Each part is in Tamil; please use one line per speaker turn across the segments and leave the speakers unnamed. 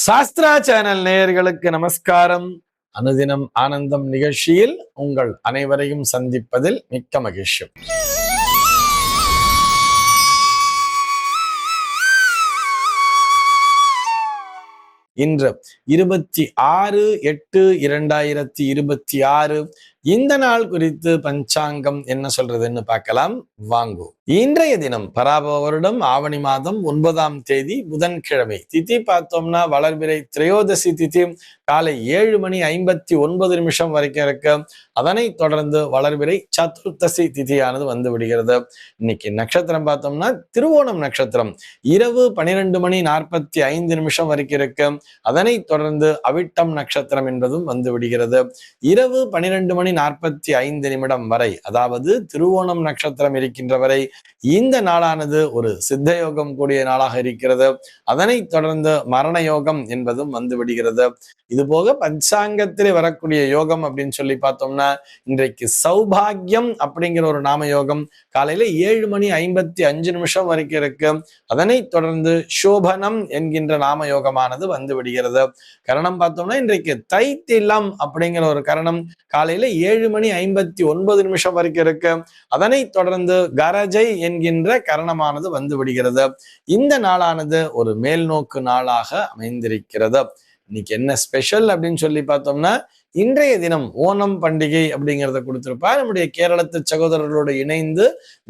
சாஸ்திரா சேனல் நேயர்களுக்கு நமஸ்காரம். அனுதினம் ஆனந்தம் நிகழ்ச்சியில் உங்கள் அனைவரையும் சந்திப்பதில் மிக்க மகிழ்ச்சி. இன்று 26/8/2026 இந்த நாள் குறித்து பஞ்சாங்கம் என்ன சொல்றதுன்னு பார்க்கலாம் வாங்கோ. இன்றைய தினம் பராபவ வருடம் ஆவணி மாதம் 9ஆம் தேதி புதன்கிழமை. திதி பார்த்தோம்னா வளர்பிறை திரையோதசி திதி காலை 7:59 வரைக்கும் இருக்கு. அதனை தொடர்ந்து வளர்பிறை சதுர்த்தசி திதியானது வந்து விடுகிறது. இன்னைக்கு நட்சத்திரம் பார்த்தோம்னா திருவோணம் நட்சத்திரம் இரவு 12:45 வரைக்கும் இருக்கு. அதனை தொடர்ந்து அவிட்டம் நட்சத்திரம் என்பதும் வந்து விடுகிறது. இரவு 12:45 வரை, அதாவது திருவோணம் நட்சத்திரம் இருக்கின்ற வரை இந்த நாளானது ஒரு சித்த யோகம் கூடிய நாளாக இருக்கிறது. அதனை தொடர்ந்து மரண யோகம் என்பதும் வந்து விடுகிறது. இது போக பஞ்சாங்கத்திலே வரக்கூடிய யோகம் அப்படின்னு சொல்லி பார்த்தோம்னா இன்றைக்கு சௌபாகியம் அப்படிங்கிற ஒரு நாம யோகம் காலையில 7:55 வரைக்கும் இருக்கு. அதனை தொடர்ந்து சோபனம் என்கின்ற நாம யோகமானது வந்து விடுகிறது. கரணம் பார்த்தோம்னா இன்றைக்கு தைத்திலம் அப்படிங்கிற ஒரு கரணம் காலையில 7:59 வரைக்கும் இருக்கு. அதனை தொடர்ந்து கரஜை என்கின்ற கரணமானது வந்து விடுகிறது. இந்த நாளானது ஒரு மேல் நோக்கு நாளாக அமைந்திருக்கிறது. இன்னைக்கு என்ன ஸ்பெஷல் அப்படின்னு சொல்லி பார்த்தோம்னா இன்றைய தினம் ஓணம் பண்டிகை அப்படிங்கிறத கொடுத்திருப்பா. நம்முடைய கேரளத்து சகோதரர்களோடு இணைந்து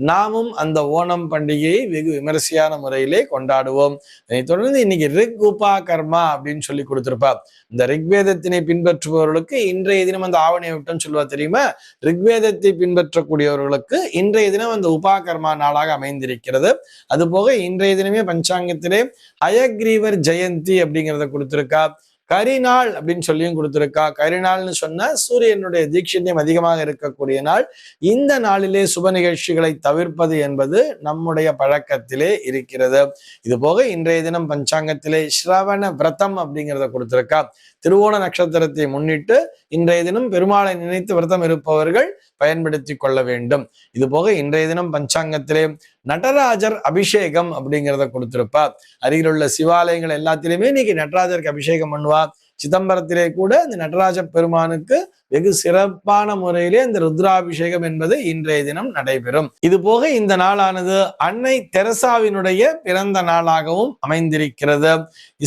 நாமும் அந்த ஓணம் பண்டிகையை வெகு விமரிசையான முறையிலே கொண்டாடுவோம். அதை தொடர்ந்து இன்னைக்கு ரிக் உபா கர்மா அப்படின்னு சொல்லி கொடுத்திருப்பா. இந்த ரிக்வேதத்தினை பின்பற்றுபவர்களுக்கு இன்றைய தினம் அந்த ஆவணி விட்டம் சொல்லுவா தெரியுமா. ரிக்வேதத்தை பின்பற்றக்கூடியவர்களுக்கு இன்றைய தினம் அந்த உபா கர்மா நாளாக அமைந்திருக்கிறது. அது போக இன்றைய தினமே பஞ்சாங்கத்திலே ஹயக்ரீவர் ஜெயந்தி அப்படிங்கிறத கொடுத்திருக்கா. கரிநாள் அப்படின்னு சொல்லியும் கொடுத்திருக்கா. கரிநாள்னு சொன்னா சூரியனுடைய தீட்சண்யம் அதிகமாக இருக்கக்கூடிய நாள். இந்த நாளிலே சுப நிகழ்ச்சிகளை தவிர்ப்பது என்பது நம்முடைய பழக்கத்திலே இருக்கிறது. இது போக இன்றைய தினம் பஞ்சாங்கத்திலே ஸ்ரவண விரதம் அப்படிங்கிறத கொடுத்திருக்கா. திருவோண நட்சத்திரத்தை முன்னிட்டு இன்றைய தினம் பெருமாளை நினைத்து விரதம் இருப்பவர்கள் பயன்படுத்தி கொள்ள வேண்டும். இது போக இன்றைய தினம் பஞ்சாங்கத்திலே நடராஜர் அபிஷேகம் அப்படிங்கிறத கொடுத்திருப்பா. அருகில் உள்ள சிவாலயங்கள் எல்லாத்திலுமே இன்னைக்கு நடராஜருக்கு அபிஷேகம் பண்ணுவா. சிதம்பரத்திலே கூட இந்த நடராஜ பெருமானுக்கு வெகு சிறப்பான முறையிலே இந்த ருத்ராபிஷேகம் என்பது இன்றைய தினம் நடைபெறும். இது போக இந்த நாளானது அன்னை தெரசாவினுடைய பிறந்த நாளாகவும் அமைந்திருக்கிறது.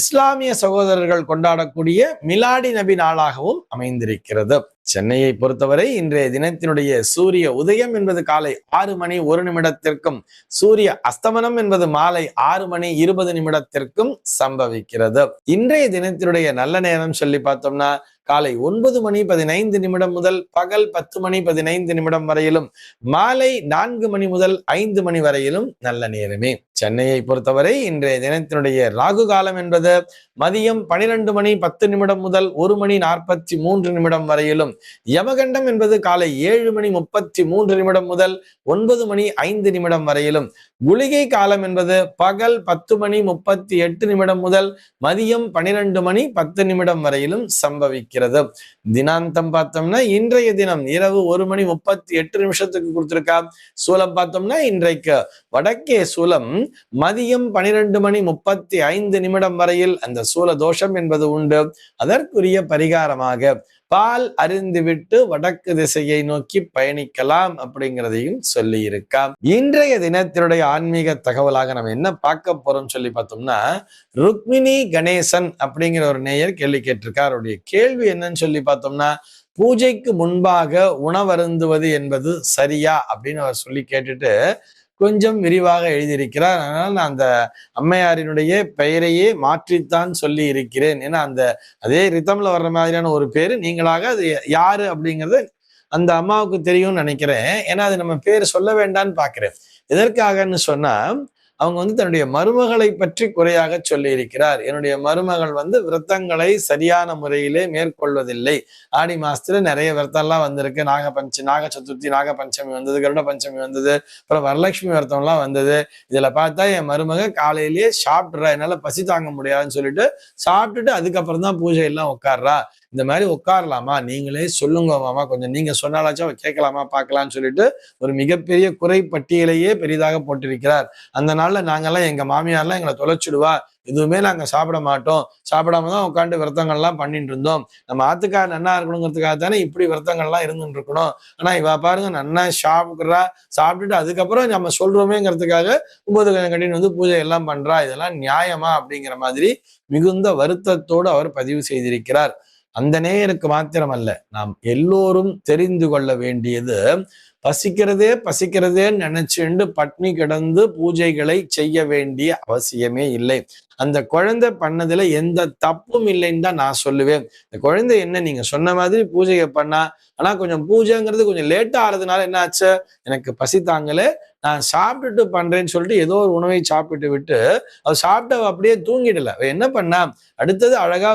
இஸ்லாமிய சகோதரர்கள் கொண்டாடக்கூடிய மிலாடி நபி நாளாகவும் அமைந்திருக்கிறது. சென்னையை பொறுத்தவரை இன்றைய தினத்தினுடைய சூரிய உதயம் என்பது காலை 6:01 சூரிய அஸ்தமனம் என்பது மாலை 6:20 சம்பவிக்கிறது. இன்றைய தினத்தினுடைய நல்ல நேரம் சொல்லி பார்த்தோம்னா காலை 9:15 முதல் பகல் 10:15 வரையிலும், மாலை 4 மணி முதல் 5 மணி வரையிலும் நல்ல நேரமே. சென்னையை பொறுத்தவரை இன்றைய தினத்தினுடைய ராகு காலம் என்பது மதியம் 12:10 முதல் 1:43 வரையிலும், யமகண்டம் என்பது காலை 7:33 முதல் 9:05 வரையிலும், குளிகை காலம் என்பது பகல் 10:38 முதல் மதியம் 12:10 வரையிலும் சம்பவிக்கிறது. தினாந்தம் பார்த்தோம்னா இன்றைய தினம் இரவு 1:38 கொடுத்திருக்கா. சூலம் பார்த்தோம்னா இன்றைக்கு வடக்கே சூலம் மதியம் 12:35 வரையில் அந்த சூல தோஷம் என்பது உண்டு. அதற்குரிய பரிகாரமாக பால் அருந்திவிட்டு வடக்கு திசையை நோக்கி பயணிக்கலாம் அப்படிங்கிறதையும் சொல்லி இருக்கா. இன்றைய தினத்தினுடைய ஆன்மீக தகவலாக நம்ம என்ன பார்க்க போறோம் சொல்லி பார்த்தோம்னா ருக்மிணி கணேசன் அப்படிங்கிற ஒரு நேயர் கேள்வி கேட்டிருக்கார். அவருடைய கேள்வி என்னன்னு சொல்லி பார்த்தோம்னா பூஜைக்கு முன்பாக உணவருந்துவது என்பது சரியா அப்படின்னு அவர் சொல்லி கேட்டுட்டு கொஞ்சம் விரிவாக எழுதியிருக்கிறார். அதனால நான் அந்த அம்மையாரினுடைய பெயரையே மாற்றித்தான் சொல்லி இருக்கிறேன். ஏன்னா அந்த அதே ரிதம்ல வர்ற மாதிரியான ஒரு பேரு நீங்களாக அது யாரு அப்படிங்கிறது அந்த அம்மாவுக்கு தெரியும்னு நினைக்கிறேன். ஏன்னா அது நம்ம பேர் சொல்ல வேண்டான்னு பாக்குறேன். எதற்காகன்னு சொன்னா அவங்க தன்னுடைய மருமகளை பற்றி குறையாக சொல்லி இருக்கிறார். என்னுடைய மருமகள் விரதங்களை சரியான முறையிலே மேற்கொள்வதில்லை. ஆடி மாசத்துல நிறைய விரதம்லாம் வந்திருக்கு. நாக சதுர்த்தி, நாக பஞ்சமி வந்தது, கருட பஞ்சமி வந்தது, அப்புறம் வரலட்சுமி விரதம் எல்லாம் வந்தது. இதுல பார்த்தா என் மருமக காலையிலேயே சாப்பிட்றா, என்னால பசி தாங்க முடியாதுன்னு சொல்லிட்டு சாப்பிட்டுட்டு அதுக்கப்புறம் தான் பூஜை எல்லாம் உட்கார்றா. இந்த மாதிரி உட்காரலாமா, நீங்களே சொல்லுங்க மாமா, கொஞ்சம் நீங்க சொன்னாலாச்சும் அவ கேட்கலாமா பார்க்கலாம்னு சொல்லிட்டு ஒரு மிகப்பெரிய குறை பட்டியலையே பெரிதாக போட்டிருக்கிறார். அந்த நாள்ல நாங்கெல்லாம், எங்க மாமியார்லாம் எங்களை தொலைச்சிடுவா, எதுவுமே நாங்க சாப்பிட மாட்டோம், சாப்பிடாம தான் உட்காந்து விரதங்கள்லாம் பண்ணிட்டு இருந்தோம், நம்ம ஆத்துக்கார் நன்னா இருக்கணுங்கிறதுக்காக தானே இப்படி விரதங்கள்லாம் இருந்துட்டு இருக்கணும், ஆனா இவ பாருங்க நன்னா சாப்பிடுறா, சாப்பிட்டுட்டு அதுக்கப்புறம் நம்ம சொல்றோமேங்கிறதுக்காக 9 கட்டின்னு வந்து பூஜை எல்லாம் பண்றா, இதெல்லாம் நியாயமா அப்படிங்கிற மாதிரி மிகுந்த வருத்தத்தோடு அவர் பதிவு செய்திருக்கிறார். அந்த நேயருக்கு மாத்திரமல்ல, நாம் எல்லோரும் தெரிந்து கொள்ள வேண்டியது, பசிக்கிறதே பசிக்கிறதேன்னு நினைச்சுண்டு பட்னி கிடந்து பூஜைகளை செய்ய வேண்டிய அவசியமே இல்லை. அந்த குழந்தை பண்ணதுல எந்த தப்பும் இல்லைன்னு தான் நான் சொல்லுவேன். இந்த குழந்தை என்ன, நீங்க சொன்ன மாதிரி பூஜையை பண்ணா, ஆனா கொஞ்சம் பூஜைங்கிறது கொஞ்சம் லேட்டா ஆறதுனால என்ன ஆச்சு, எனக்கு பசி தாங்கல, நான் சாப்பிட்டுட்டு பண்றேன்னு சொல்லிட்டு ஏதோ ஒரு உணவை சாப்பிட்டு விட்டு அவ சாப்பிட்டு அப்படியே தூங்கிடல. அவ என்ன பண்ணா, அடுத்தது அழகா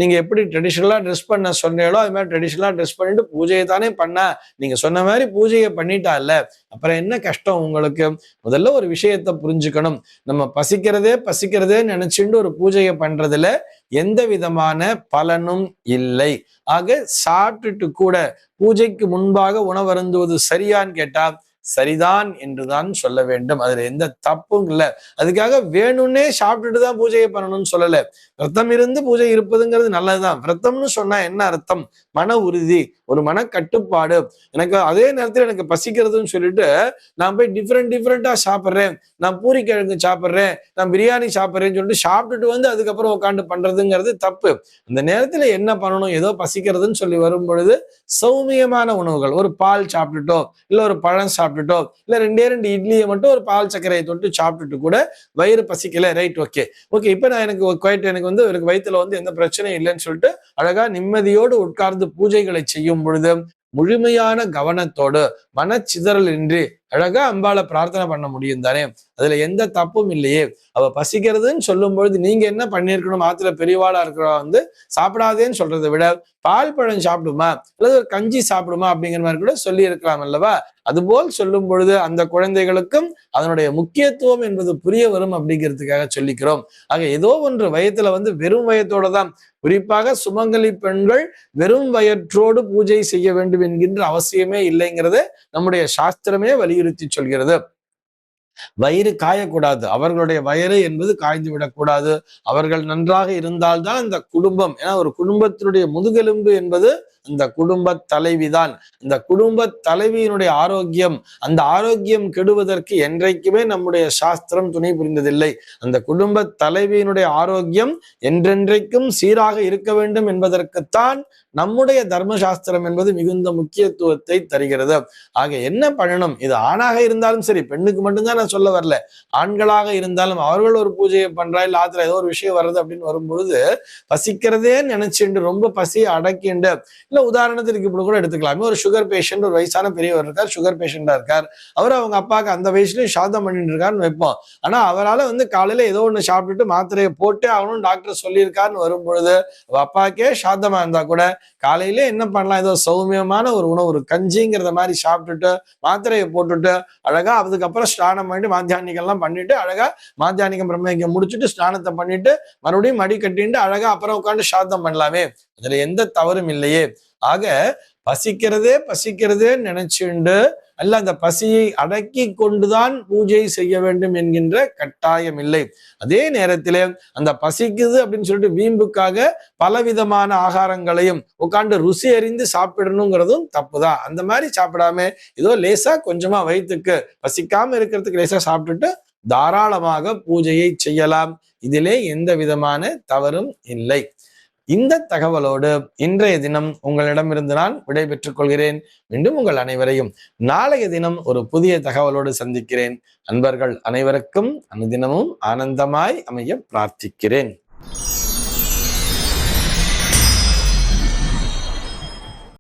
நீங்க எப்படி ட்ரெடிஷனலா ட்ரெஸ் பண்ண சொன்னீங்களோ அது மாதிரி ட்ரெடிஷனலா ட்ரெஸ் பண்ணிட்டு பூஜையை தானே பண்ணா, நீங்க சொன்ன மாதிரி பூஜையை பண்ணிட்டா இல்ல, அப்புறம் என்ன கஷ்டம் உங்களுக்கு? முதல்ல ஒரு விஷயத்த புரிஞ்சுக்கணும், நம்ம பசிக்கிறதே பசிக்கிறதே நினைச்சுட்டு ஒரு பூஜையை பண்றதுல எந்த விதமான பலனும் இல்லை. ஆக சாப்பிட்டுட்டு கூட பூஜைக்கு முன்பாக உணவருந்துவது சரியான்னு கேட்டா சரிதான் என்றுதான் சொல்ல வேண்டும். அதுல எந்த தப்பும் இல்லை. அதுக்காக வேணும்னே சாப்பிட்டுட்டு தான் பூஜையை பண்ணணும்னு சொல்லல. விரதம் இருந்து பூஜை இருப்பதுங்கிறது நல்லதுதான். விரதம்னு சொன்னா என்ன அர்த்தம்? மன உறுதி, ஒரு மன கட்டுப்பாடு. எனக்கு அதே நேரத்தில் எனக்கு பசிக்கிறதுன்னு சொல்லிட்டு நான் போய் டிஃப்ரெண்டா சாப்பிட்றேன், நான் பூரி கிழங்கு சாப்பிட்றேன், நான் பிரியாணி சாப்பிட்றேன்னு சொல்லிட்டு சாப்பிட்டுட்டு வந்து அதுக்கப்புறம் உட்காந்து பண்றதுங்கிறது தப்பு. அந்த நேரத்துல என்ன பண்ணணும், ஏதோ பசிக்கிறதுன்னு சொல்லி வரும் பொழுது சௌமியமான உணவுகள், ஒரு பால் சாப்பிட்டுட்டோ இல்ல ஒரு பழம் சாப்பிட்டுட்டோ இல்ல 2 இட்லியை மட்டும் ஒரு பால் சர்க்கரையை தொட்டு சாப்பிட்டுட்டு கூட வயிறு பசிக்கல, ரைட், ஓகே இப்ப நான் எனக்கு வந்து எனக்கு வயிற்றுல வந்து எந்த பிரச்சனையும் இல்லைன்னு சொல்லிட்டு அழகா நிம்மதியோடு உட்கார்ந்து பூஜைகளை செய்யும் பொழுது முழுமையான கவனத்தோடு மனச்சிதறல் இன்றி அழகா அம்பாளை பிரார்த்தனை பண்ண முடியும் தானே. அதுல எந்த தப்பும் இல்லையே. அவ பசிக்கிறதுன்னு சொல்லும் பொழுது நீங்க என்ன பண்ணிருக்கணும், ஆத்துல பெரியவாளா இருக்கிறவா வந்து சாப்பிடாதேன்னு சொல்றதை விட பால் பழம் சாப்பிடுமா அல்லது ஒரு கஞ்சி சாப்பிடுமா அப்படிங்கிற மாதிரி கூட சொல்லி இருக்கலாம் அல்லவா. அதுபோல் சொல்லும் பொழுது அந்த குழந்தைகளுக்கும் அதனுடைய முக்கியத்துவம் என்பது புரிய வரும் அப்படிங்கிறதுக்காக சொல்லிக்கிறோம். ஆக ஏதோ ஒன்று வயத்துல வந்து வெறும் வயத்தோட தான், குறிப்பாக சுமங்கலி பெண்கள் வெறும் வயிற்றோடு பூஜை செய்ய வேண்டும் என்கின்ற அவசியமே இல்லைங்கிறது நம்முடைய சாஸ்திரமே வலியுறுத்தி சொல்கிறது. வயிறு காயக்கூடாது, அவர்களுடைய வயிறு என்பது காய்ந்து விடக்கூடாது. அவர்கள் நன்றாக இருந்தால்தான் அந்த குடும்பம், ஏன்னா ஒரு குடும்பத்தினுடைய முதுகெலும்பு என்பது இந்த குடும்ப தலைவிதான். இந்த குடும்ப தலைவியினுடைய ஆரோக்கியம், அந்த ஆரோக்கியம் கெடுவதற்கு என்றைக்குமே நம்முடைய சாஸ்திரம் துணை புரிந்ததில்லை. அந்த குடும்ப தலைவியினுடைய ஆரோக்கியம் என்றென்றைக்கும் சீராக இருக்க வேண்டும் என்பதற்குத்தான் நம்முடைய தர்மசாஸ்திரம் என்பது மிகுந்த முக்கியத்துவத்தை தருகிறது. ஆக என்ன பண்ணணும், இது ஆணாக இருந்தாலும் சரி, பெண்ணுக்கு மட்டும்தான் நான் சொல்ல வரல, ஆண்களாக இருந்தாலும் அவர்கள் ஒரு பூஜையை பண்றா, இல்ல ஆத்துல ஏதோ ஒரு விஷயம் வருது அப்படின்னு வரும்பொழுது பசிக்கிறதே நினைச்சுண்டு ரொம்ப பசியை அடக்கிண்டு, இல்ல உதாரணத்திற்கு இப்படி கூட எடுத்துக்கலாமே, ஒரு சுகர் பேஷண்ட், ஒரு வயசான பெரியவர் இருக்கார், சுகர் பேஷண்டா இருக்கார், அவர் அவங்க அப்பாவுக்கு அந்த வயசுலயும் சாதம் பண்ணிட்டு இருக்காருன்னு வைப்போம். ஆனா அவரால் வந்து காலையில ஏதோ ஒண்ணு சாப்பிட்டுட்டு மாத்திரையை போட்டே ஆகணும்னு டாக்டர் சொல்லியிருக்காருன்னு வரும் பொழுது அப்பாக்கே சாதமா இருந்தா கூட காலையில என்ன பண்ணலாம், ஏதோ சௌமியமான ஒரு உணவு, ஒரு கஞ்சிங்கிறத மாதிரி சாப்பிட்டுட்டு மாத்திரையை போட்டுட்டு அழகா அதுக்கப்புறம் ஸ்நானம் பண்ணிட்டு மாத்தியானிகம் எல்லாம் பண்ணிட்டு அழகா மாத்தியானிகம் பிரம்மயக்கம் முடிச்சுட்டு ஸ்நானத்தை பண்ணிட்டு மறுபடியும் மடி கட்டிட்டு அழகா அப்புறம் உட்காந்து சாதம் பண்ணலாமே, அதுல எந்த தவறும் இல்லையே. ஆக பசிக்கிறதே பசிக்கிறதே நினைச்சுண்டு அல்ல, அந்த பசியை அடக்கி கொண்டுதான் பூஜை செய்ய வேண்டும் என்கின்ற கட்டாயம் இல்லை. அதே நேரத்திலே அந்த பசிக்குது அப்படின்னு சொல்லிட்டு வீம்புக்காக பலவிதமான ஆகாரங்களையும் உட்காந்து ருசி அறிந்து சாப்பிடணுங்கிறதும் தப்புதான். அந்த மாதிரி சாப்பிடாம ஏதோ லேசா கொஞ்சமா வயிற்றுக்கு பசிக்காம இருக்கிறதுக்கு லேசா சாப்பிட்டுட்டு தாராளமாக பூஜையை செய்யலாம். இதிலே எந்த விதமான தவறும் இல்லை. இந்த தகவலோடு இன்றைய தினம் உங்களிடமிருந்து நான் விடை பெற்றுக் கொள்கிறேன். மீண்டும் உங்கள் அனைவரையும் நாளைய தினம் ஒரு புதிய தகவலோடு சந்திக்கிறேன். அன்பர்கள் அனைவருக்கும் அனுதினமும் ஆனந்தமாய் அமைய பிரார்த்திக்கிறேன்.